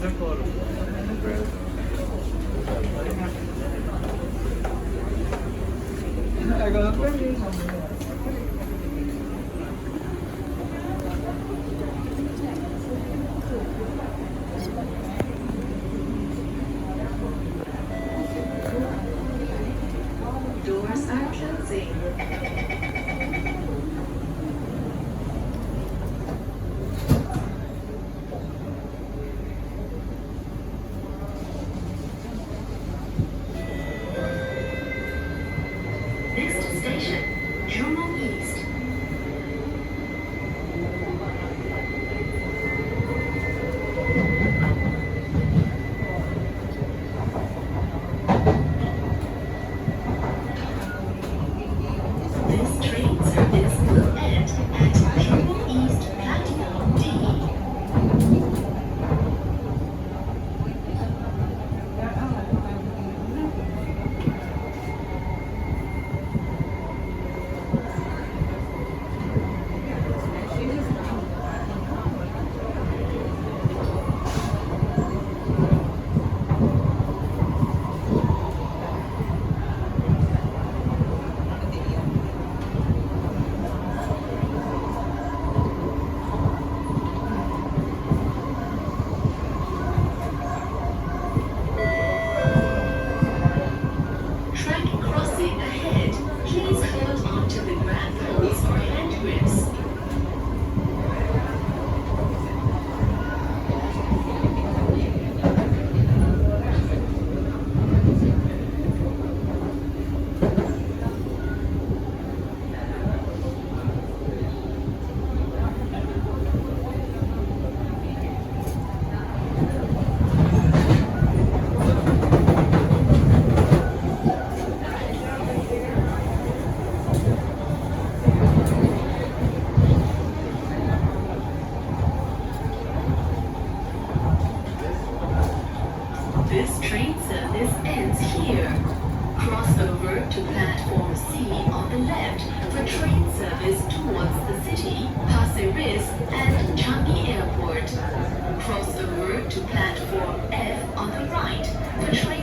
Doors are closing. Next station, Jurong East. This train service will end at Jurong East Platform D. Track crossing ahead. Please hold on to the grab poles or hand grips. This train service ends here. Cross over to platform C on the left for train service towards the city, Pasir Ris, and Changi Airport. Cross over to platform F on the right for train